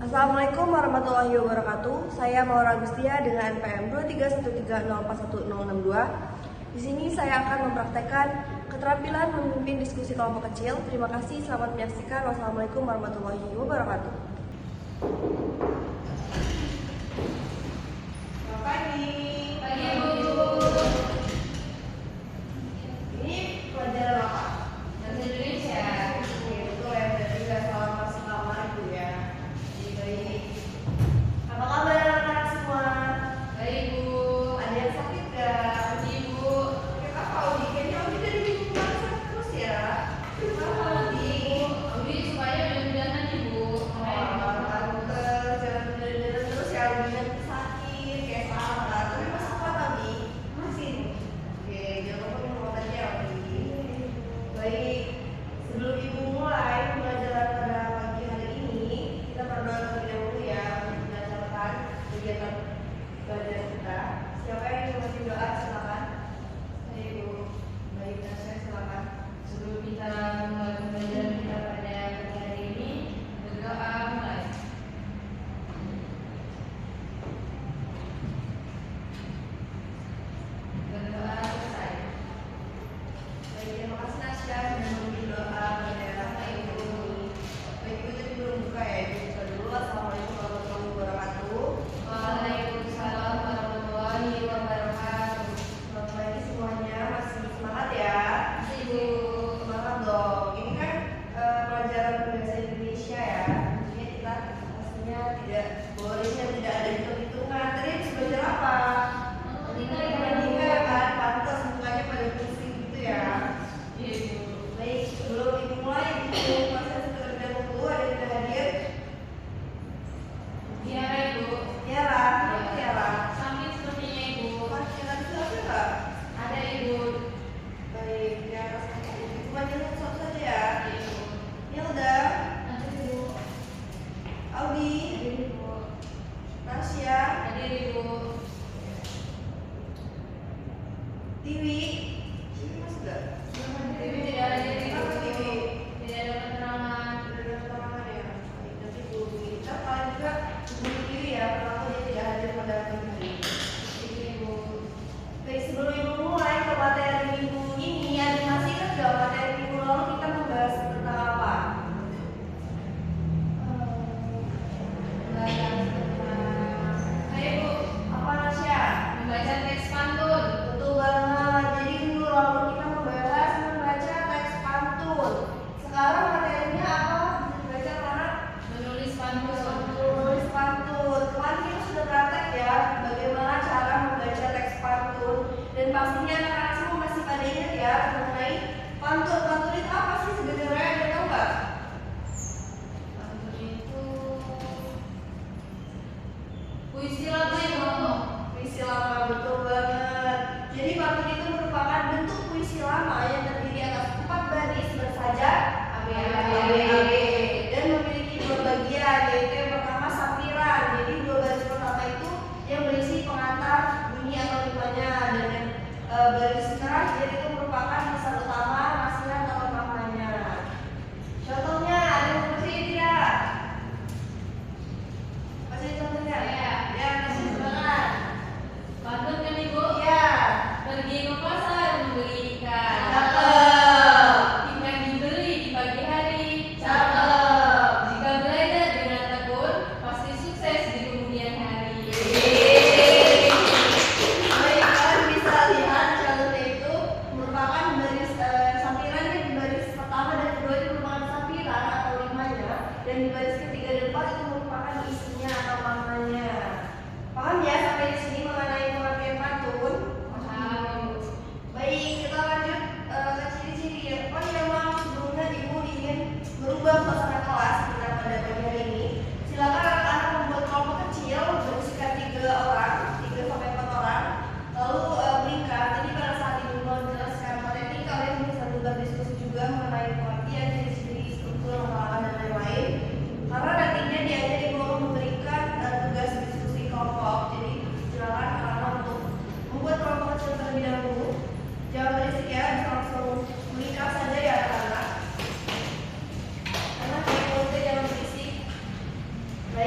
Assalamualaikum warahmatullahi wabarakatuh. Saya Maura Agustia dengan NPM 2313041062. Di sini saya akan mempraktekkan keterampilan memimpin diskusi kelompok kecil. Terima kasih, selamat menyaksikan. Wassalamualaikum warahmatullahi wabarakatuh. Selamat pagi. Pagi, Bu. Ini pelajaran apa? Bahasa Indonesia. Betul ya, berarti nggak salah masuk kamar Ibu ya. Baik. Apa kabar anak-anak semua? Baik, Bu. Ada yang sakit nggak? Ibu. Kenapa Audi? Kayaknya Audi dari minggu kemarin sakit terus ya. Kenapa Audi? Audi supaya mudah-mudahan Ibu. Pantes, jangan bener-bener terus ya Audi nanti sakit kayak Sarah. Tapi masih kuat Audi? Masih. Oke, jangan lupa minum obat ya Audi. Baik, sebelum Ibu mulai pembelajaran pada pagi hari ini, kita berdoa terlebih dahulu ya untuk melancarkan kegiatan belajar kita. Siapa yang ingin memberi doa silakan. Baik, Bu. Baik, Tasya silakan. Sebelum kita mulai pembelajaran kita pada pagi hari ini, berdoa mulai. Berdoa selesai. Baik, terima kasih Tasya sudah memberi doa pada Ibu. Baik, Ibu tadi belum buka ya, Ibu buka dulu. Assalamualaikum warahmatullahi wabarakatuh. Waalaikumsalam warahmatullahi wabarakatuh. Selamat pagi semuanya, masih semangat ya? Ibu. Semangat dong. Ini kan pelajaran bahasa Indonesia ya. Tentunya kita pastinya tidak boleh tidak ada hitung-hitungan. Tadi habis belajar apa? Matematika kan, pantas mukanya pada pusing gitu ya. Ibu. Baik, sebelum Ibu mulai, Ibu masih terlebih dahulu ada yang sudah hadir. Iya, Ibu. Tiara, Tiara. Sambil sepertinya Ibu. Masih nanti siapa nggak? Ada Ibu. Baik, Tiara sama Ibu. Cuma jelas satu saja ya. Ibu. Ya udah. Nanti Ibu. Audi. Ibu.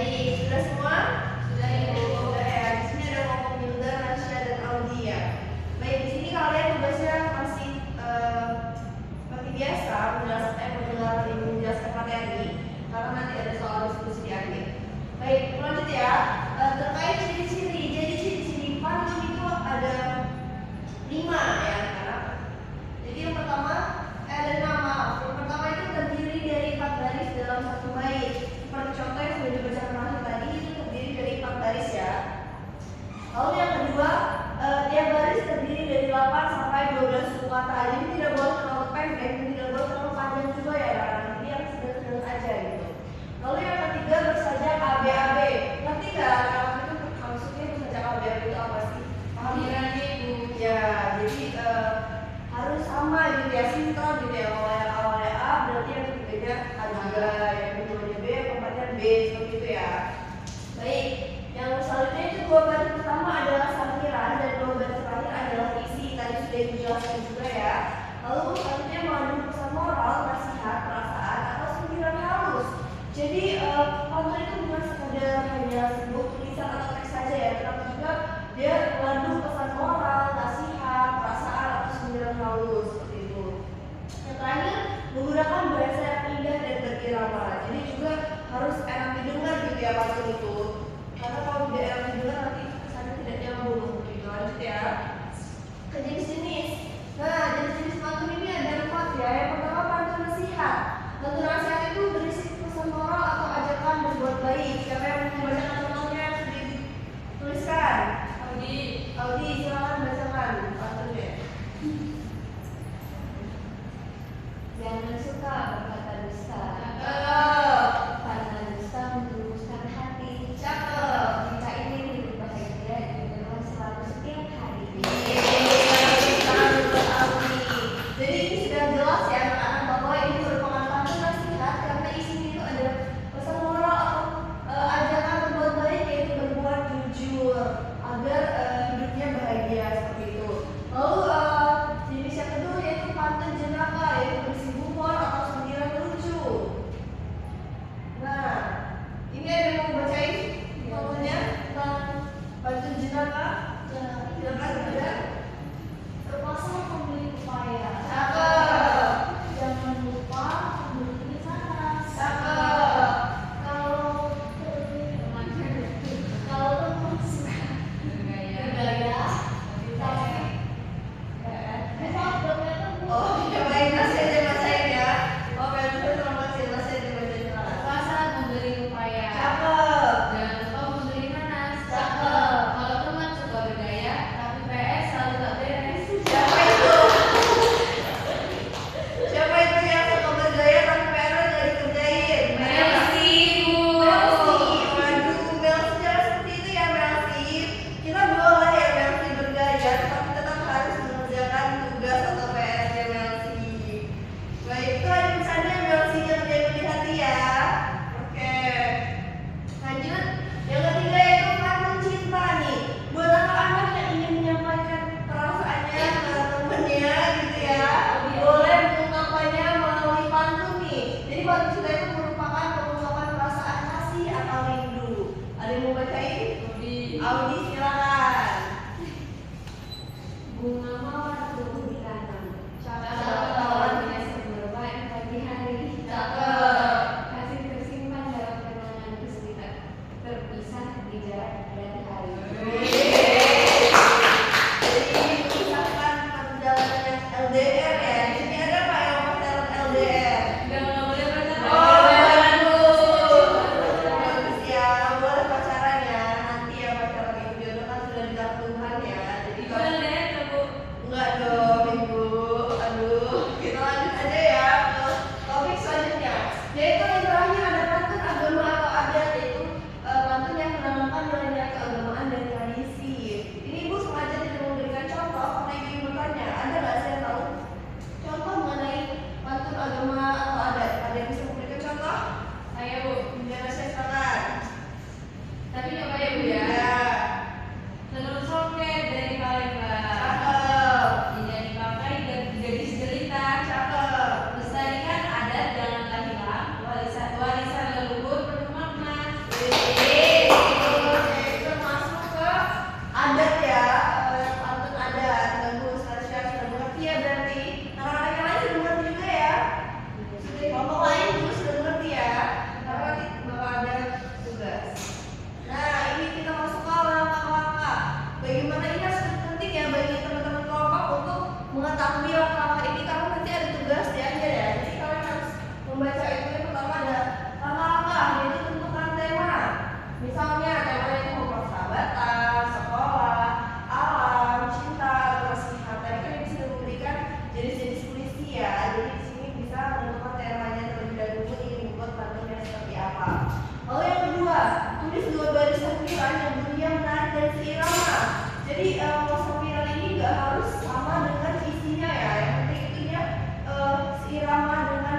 Baik, sudah semua? Sudah ya. Sudah ya. Di sini ada Ngomong Yunda, Nasya, dan Audi ya. Baik, di sini kalian tugasnya masih seperti biasa menjelaskan materi karena nanti ada soal diskusi di akhir. Baik, lanjut ya. Terkait ciri-ciri. Jadi ciri-ciri pantun itu ada 5 ya, anak. Jadi yang pertama ada nama. Yang pertama itu terdiri dari 4 baris dalam satu bait. Seperti contoh yang sudah dibacakan Masih tadi itu terdiri dari 4 baris ya. Lalu yang kedua, tiap baris terdiri dari 8 sampai 12 suku kata. Jadi tidak boleh terlalu pendek dan tidak boleh terlalu panjang juga ya. Nanti yang sedang-sedang aja gitu. Lalu yang ketiga bersajak ABAB. Ngerti nggak? Kalau itu maksudnya bersajak ABAB itu apa sih? Paham ya? Ya, jadi harus sama gitu ya, sinkron gitu ya. Kalau yang awalnya A berarti yang ketiganya A juga, yang keduanya B, yang keempatnya B, seperti itu ya. Baik, yang selanjutnya itu 2 baris pertama adalah sampiran dan 2 baris terakhir adalah isi. Tadi sudah dijelaskan juga ya. Lalu selanjutnya mengandung pesan moral, nasihat, perasaan, atau sindiran halus. Jadi pantun itu bukan sekadar hanya sebuah tulisan atau teks saja ya, tetapi juga dia mengandung pesan moral, nasihat, perasaan, atau sindiran halus seperti itu. Yang terakhir menggunakan bahasa yang indah dan berirama. Jadi juga harus enak didengar gitu ya pantun itu. Karena kalau tidak enak didengar nanti kesannya tidak nyambung seperti itu. Lanjut ya. Ke jenis-jenis. Nah, jenis-jenis pantun ini ada 4 ya. Yang pertama pantun nasihat. Pantun nasihat itu berisi pesan moral atau ajakan berbuat baik. Siapa yang membacakan contohnya sudah dituliskan? Audi, silakan bacakan pantunnya. Jangan suka berkata dusta. Cakep. Karena dusta menjerumuskan hati. Cakep. Jika ingin hidup bahagia, jujurlah selalu setiap hari. Jadi ini sudah jelas ya anak-anak bahwa ini merupakan pantun nasihat karena isinya itu ada pesan moral atau ajakan berbuat baik, yaitu berbuat jujur agar hidupnya bahagia seperti itu. Lalu jenis yang kedua yaitu pantun jenaka, yaitu berisi humor atau sindiran lucu. Nah, ini ada yang mau bacain contohnya tentang pantun jenaka? Silakan ada. Terpaksa membeli upaya. Cakep. Jangan lupa membeli sana. Cakep. Kalau teman suka bergaya, tapi Oh, cobain masih aja bacain ya. Oh, kalau terima kasih masih aja bacain. terpaksa membeli upaya. Cakep. Jangan lupa membeli nanas. Cakep. Kalau teman suka bergaya, tapi PS selalu tak beres. Siapa itu? Siapa itu yang suka bergaya tapi PR nggak dikerjain? Melsi, Bu. Melsi. Waduh, Melsi jangan seperti itu ya Melsi. Kita boleh ya Melsi bergaya, tapi tetap harus mengerjakan tugas atau PR-nya Melsi. Baik, itu ada pesannya Melsi, jangan diambil di hati ya. Oke. Lanjut, yang ketiga yaitu pantun cinta nih. Buat anak-anak yang ingin menyampaikan perasaannya ke temennya gitu ya, boleh mengungkapkannya melalui pantun nih. Jadi pantun cinta itu merupakan pengungkapan perasaan kasih atau rindu. Ada yang mau bacain? Audi silakan. Bunga mawar tumbuh di tanam. Cakep. Tawaran biasa berubah pagi hari. Cakep. Kasih tersimpan dalam kenangan kesulitan. Terpisah di jarak dan hari. Jadi misalkan perjalanan yang LDR ya. Di sini ada Pak yang pacaran LDR? Nggak boleh pacaran. Oh, bagus. Bagus ya, boleh pacaran ya. Nanti ya pacaran itu jodoh kan sudah dikasih Tuhan ya. Jadi kalau enggak dong, Ibu. Aduh, kita lanjut aja ya ke topik selanjutnya. Yaitu yang terakhir ada pantun agama atau adat, yaitu pantun yang menanamkan nilai-nilai keagamaan. Misalnya temanya itu mau persahabatan, sekolah, alam, cinta, atau nasihat. Tadi kan bisa memberikan jenis-jenis puisi ya. Jadi di sini bisa menentukan temanya terlebih dahulu ingin membuat pantunnya seperti apa. Lalu yang kedua, tulis 2 baris sampiran yang beria, menarik dan seirama. Jadi sampiran ini nggak harus sama dengan isinya ya. Yang penting itu dia seirama dengan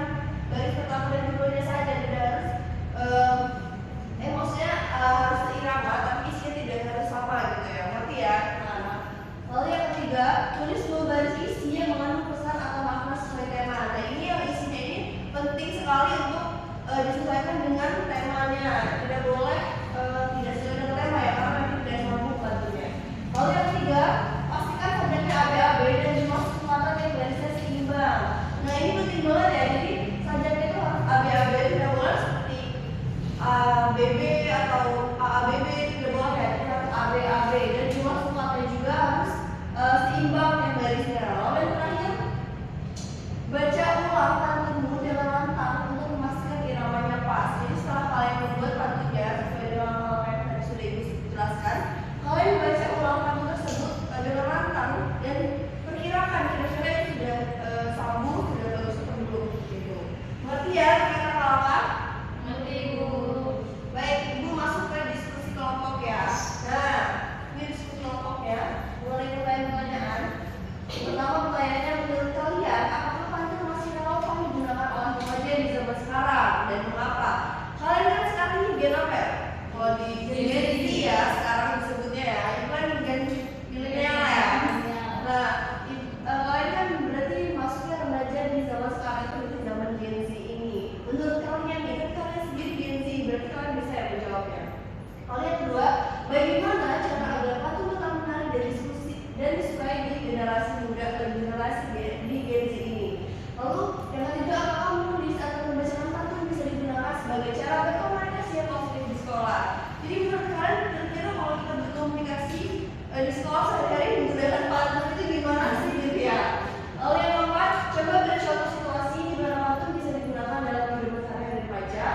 baris pertama dan keduanya saja. Tidak harus maksudnya harus seirama, tapi isinya tidak harus sama gitu ya. Ngerti ya? Lalu yang ketiga, tulis 2 baris isi yang mengandung pesan atau makna sesuai tema. Nah ini yang isinya ini penting sekali untuk disesuaikan dengan temanya. Tidak boleh tidak sesuai dengan tema ya, karena nanti tidak sambung bantunya. Lalu yang ketiga, pastikan subjeknya ABAB dan jumlah kesempatan yang barisnya seimbang. Nah ini penting banget ya. Jadi subjeknya itu harus ABAB, tidak boleh seperti ABB atau AABB, tidak boleh ya. Jadi harus ABAB dan jumlah kesempatan juga harus seimbang yang barisnya. Lalu yang terakhir, baca ulang pantunmu dengan lantang untuk memastikan iramanya pas. Jadi setelah kalian membuat pantunnya sesuai dengan hal yang tadi sudah Ibu jelaskan, kalian baca ulang pantun tersebut dengan lantang dan perkirakan kira-kira itu sudah sambung, sudah bagus atau belum gitu. Ngerti ya kata-kata? Ngerti Ibu. Baik, Ibu masuk ke diskusi kelompok ya. Nah, ini diskusi kelompoknya. Mulai pertanyaan-pertanyaan. Pertama pertanyaannya, menurut kalian apakah pantun masih relevan digunakan oleh remaja di zaman sekarang dan mengapa? Kalian kan sekarang ini gen apa ya? Kalau di Gen Z ya sekarang disebutnya ya, itu kan gen milenial ya. Nah, kalian kan berarti masuknya remaja di zaman sekarang itu di zaman Gen Z ini. Menurut kalian nih, kan kalian sendiri Gen Z, berarti kalian bisa ya menjawabnya. Lalu yang kedua, bagaimana cara agar pantun tetap menarik dan diskusi dan disukai di generasi muda dan generasi di Gen Z ini? Lalu yang ketiga, apakah menulis atau membacakan pantun bisa digunakan sebagai cara berkomunikasi yang positif di sekolah? Jadi menurut kalian kira-kira kalau kita berkomunikasi di sekolah sehari-hari menggunakan pantun itu gimana sih gitu ya? Lalu yang keempat, coba beri contoh situasi di mana pantun bisa digunakan dalam kehidupan sehari-hari remaja.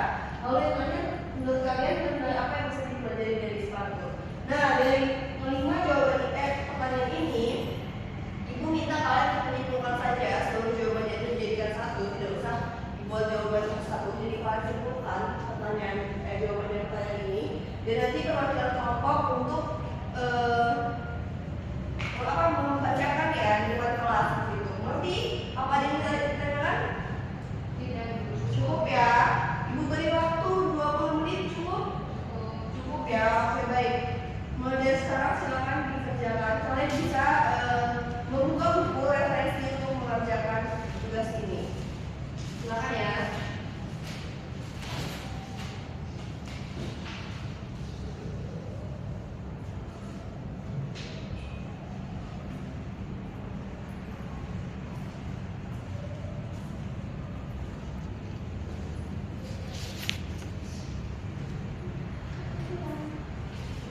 Lalu yang terakhir, menurut kalian nilai apa yang bisa dipelajari dari pantun? Nah, dari kelima jawaban pertanyaan ini, Ibu minta kalian untuk menyimpulkan saja seluruh jawabannya itu dijadikan satu, tidak usah dibuat jawaban satu. Jadi kalian simpulkan jawaban dari pertanyaan ini, dan nanti perwakilan kelompok untuk membacakan ya di depan kelas gitu. Ngerti? Apa yang bisa ditanyakan? Tidak Ibu. Cukup ya. Ibu beri waktu 20 menit cukup? Cukup ya. Oke baik. Mulai dari sekarang silakan dikerjakan. Kalian bisa membuka buku referensi untuk mengerjakan tugas ini. Silakan ya.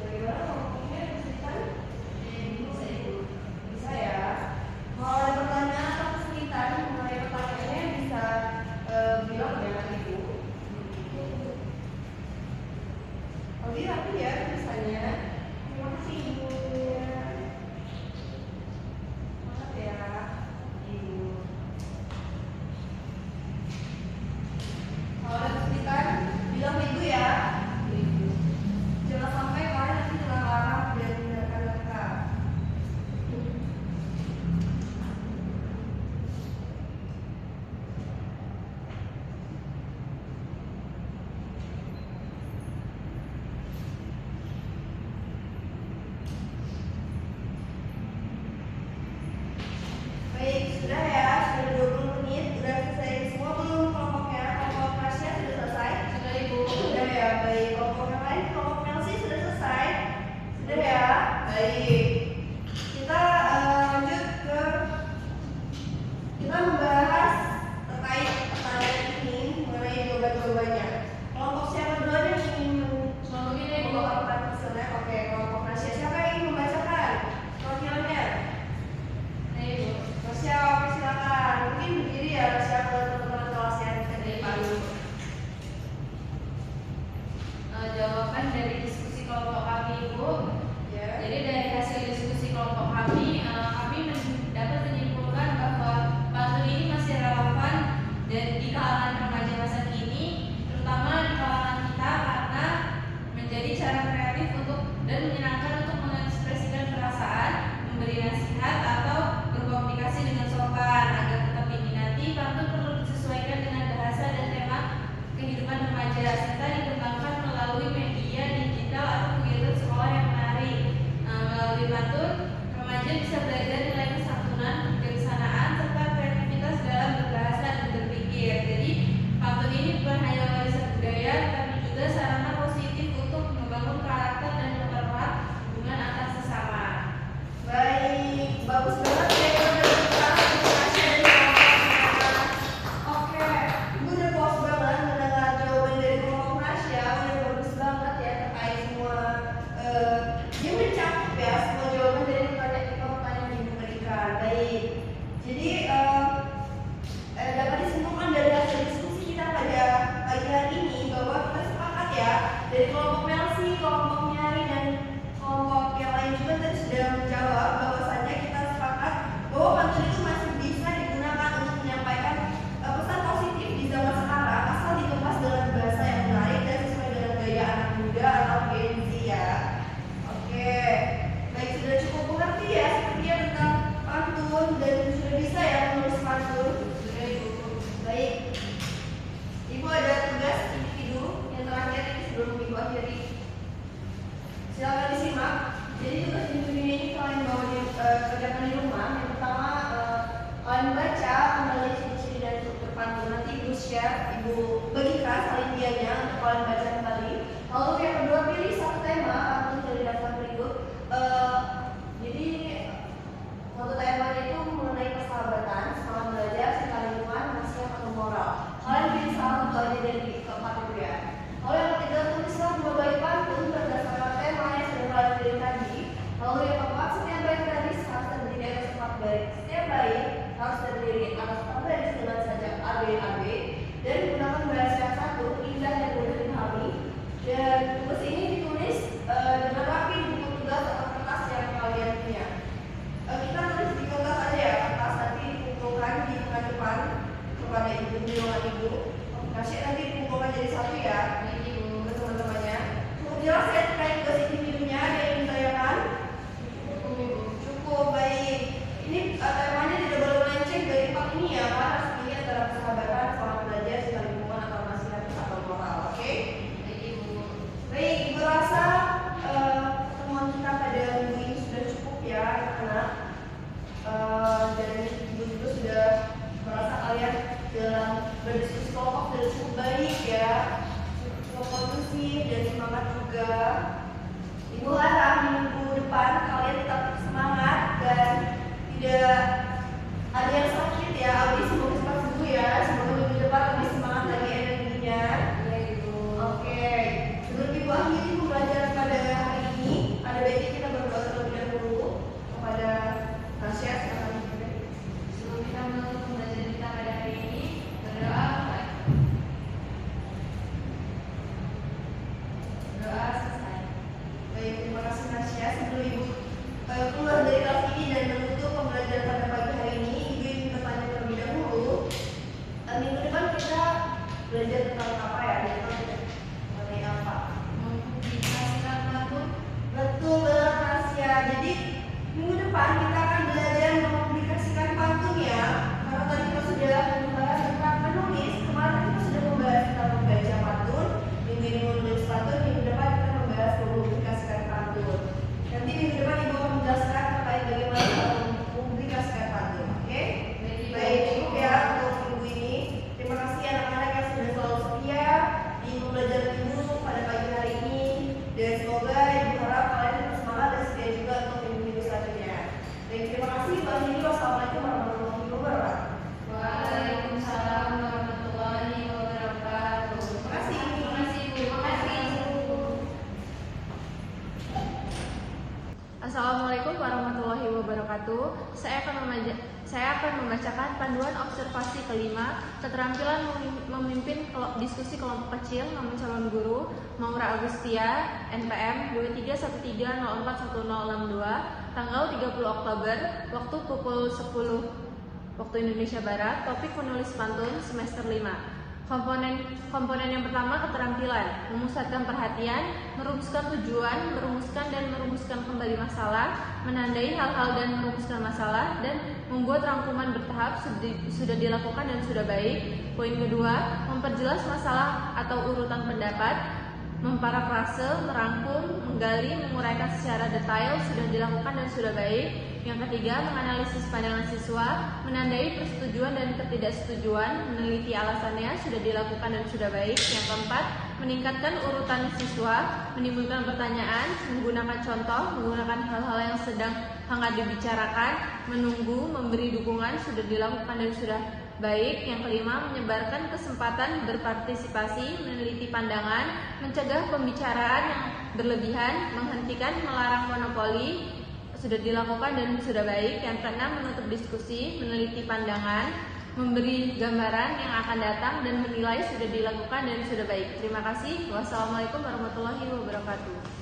Bagaimana kelompoknya disediakan? Bisa ya. Kalau ada pertanyaan atau kesulitan mengenai pertanyaannya bisa bilang ya Ibu. Lebih rapi ya tulisannya. Terima kasih Ibu. Maaf ya Ibu. Kalau ada kesulitan bilang Ibu ya. Jangan sampai kalian nanti hilang arah dan mendengarkan lengkap. Baik, sudah ya, sudah 20 menit, sudah selesai semua belum kelompoknya? Kelompok Nasya sudah selesai? Sudah Ibu. Sudah ya, baik. Kelompok yang lain, kelompok Melsi sudah selesai? Sudah ya, baik. Kita lanjut ke kita membahas terkait pertanyaan ini mengenai jawaban-jawabannya. Kelompok siapa dulu yang ingin Kelompok ini Ibu. membawakan hasilnya? Oke, kelompok Nasya. Siapa yang ingin membacakan perwakilannya? Nah Ibu. Nasya, oke silakan. Mungkin berdiri ya Nasya kalau teman-teman kelas yang bisa di depan. Jawaban dari Ibu. Ya. Jadi dari hasil diskusi kelompok kami dapat menyimpulkan bahwa pantun ini masih relevan dan di kalangan remaja masa kini, terutama di kalangan kita karena menjadi cara kreatif dan menyenangkan untuk mengekspresikan perasaan, memberi nasihat atau berkomunikasi dengan sopan. Agar tetap diminati, pantun perlu disesuaikan dengan bahasa dan tema kehidupan remaja serta dikembangkan melalui media digital atau kegiatan sekolah yang menarik. Melalui pantun, remaja bisa belajar nilai kesantunan, kebijaksanaan, serta kreativitas dalam berbahasa dan berpikir. Jadi, pantun ini bukan hanya warisan budaya, tapi juga sarana positif untuk membangun karakter dan mempererat hubungan antar sesama. Baik, bagus banget ya Ibu dari Tasya dan kawan-kawan. Oke, Ibu udah puas banget mendengar jawaban dari kelompok Tasya, udah bagus banget ya terkait semua dia mencakup ya semua jawaban dari pertanyaan yang Ibu berikan. Baik, jadi dapat disimpulkan dari hasil diskusi kita pada pagi hari ini bahwa kita sepakat ya dari kelompok Melsi, kelompok Nyari dan kelompok yang lain juga tadi sudah menjawab bahwasanya kita sepakat bahwa pantun itu masih bisa digunakan untuk menyampaikan pesan positif di zaman sekarang asal dikemas dengan bahasa yang menarik dan sesuai dengan gaya anak muda atau Gen Z ya. Oke, baik, sudah cukup mengerti ya sepertinya tentang pantun dan sudah bisa ya menulis pantun. Sudah Ibu. Baik, Ibu ada tugas individu yang terakhir ini sebelum Ibu akhiri. Silakan disimak. Jadi tugas individu ini kalian bawa kerjakan di rumah. Yang pertama kalian baca kembali ciri-ciri dan struktur pantun. Nanti Ibu share, Ibu bagikan salin dianya untuk kalian baca kembali. Lalu yang kedua pilih satu tema pantun dari daftar berikut. Jadi satu temanya itu mengenai persahabatan, semangat belajar, cinta lingkungan, nasihat atau moral. Kalian pilih salah satu aja dari keempat itu ya. Lalu yang ketiga tulislah 2 bait pantun berdasarkan tema yang sudah kalian pilih tadi. Lalu yang keempat setiap bait tadi harus terdiri atas 4 baris. Setiap bait harus terdiri atas 4 baris dengan sajak AB dan menggunakan bahasa yang satu, indah dan mudah dipahami. Dan tugas ini ditulis dengan rapi di buku tugas atau kertas yang kalian punya. Kita tulis di kertas aja ya, kertas nanti dikumpulkan di tengah depan kepada Ibu, dengan Ibu. Kasih nanti dikumpulkan jadi satu ya, Ibu ke teman-temannya. Cukup jelas ya terkait tugas individunya, ada yang ditanyakan? Cukup, baik. Ini temanya tidak boleh melenceng dari 4 ini ya, Pak. Harus pilih antara persahabatan, semangat belajar, cinta lingkungan atau nasihat atau moral, oke? Baik, Ibu rasa pertemuan kita pada minggu ini sudah cukup ya, anak-anak. Dan Ibu juga sudah merasa kalian dalam berdiskusi kelompok sudah cukup baik ya, cukup kondusif dan semangat juga. Ibu harap minggu depan kalian tetap semangat dan tidak ada yang sakit ya. Abi semoga cepat sembuh ya, semoga minggu depan lebih semangat lagi energinya. Ya Ibu. Oke, sebelum Ibu akhiri pembelajaran pada hari ini, ada baiknya kita berdoa terlebih dahulu kepada Tasya. Silakan. Sebelum kita menutup pembelajaran kita pada hari ini, berdoa. Doa selesai. Baik, terima kasih Tasya. Sebelum Ibu keluar dari kelas ini dan menutup pembelajaran pada pagi hari ini, Ibu ingin bertanya terlebih dahulu. Minggu depan kita belajar tentang apa ya? Mengenai apa? Mempublikasikan pantun. Betul banget Tasya. Jadi minggu depan kita akan belajar mempublikasikan pantun ya. Karena tadi kita sudah membahas tentang menulis, kemarin kita sudah membahas tentang membaca pantun. Minggu ini menulis pantun, minggu depan kita membahas mempublikasikan pantun. Nanti minggu depan Ibu akan menjelaskan terkait bagaimana mempublikasikan pantun. Oke? Baik, cukup ya untuk minggu ini. Terima kasih anak-anak yang sudah selalu setia di pembelajaran Ibu pada pagi hari ini. Dan semoga Ibu harap kalian tetap semangat dan setia juga untuk minggu-minggu selanjutnya. Baik, terima kasih. Wassalamualaikum warahmatullahi wabarakatuh. Waalaikumsalam warahmatullahi wabarakatuh. Terima kasih. Terima kasih Ibu. Terima kasih Ibu. Assalamualaikum warahmatullahi wabarakatuh. Saya akan membacakan panduan observasi kelima, keterampilan memimpin diskusi kelompok kecil, nama calon guru, Maura Agustia, NPM 2313041062, tanggal 30 Oktober, waktu pukul 10 waktu Indonesia Barat, topik menulis pantun semester 5. Komponen yang pertama, keterampilan, memusatkan perhatian, merumuskan tujuan, merumuskan dan merumuskan kembali masalah, menandai hal-hal dan merumuskan masalah, dan membuat rangkuman bertahap sudah dilakukan dan sudah baik. Poin kedua, memperjelas masalah atau urutan pendapat, memparafrase, merangkum, menggali, menguraikan secara detail sudah dilakukan dan sudah baik. Yang ketiga, menganalisis pandangan siswa, menandai persetujuan dan ketidaksetujuan, meneliti alasannya sudah dilakukan dan sudah baik. Yang keempat, meningkatkan urutan siswa, menimbulkan pertanyaan, menggunakan contoh, menggunakan hal-hal yang sedang hangat dibicarakan, menunggu, memberi dukungan sudah dilakukan dan sudah baik. Yang kelima, menyebarkan kesempatan berpartisipasi, meneliti pandangan, mencegah pembicaraan yang berlebihan, menghentikan, melarang monopoli sudah dilakukan dan sudah baik. Yang keenam, menutup diskusi, meneliti pandangan, memberi gambaran yang akan datang dan menilai sudah dilakukan dan sudah baik. Terima kasih. Wassalamualaikum warahmatullahi wabarakatuh.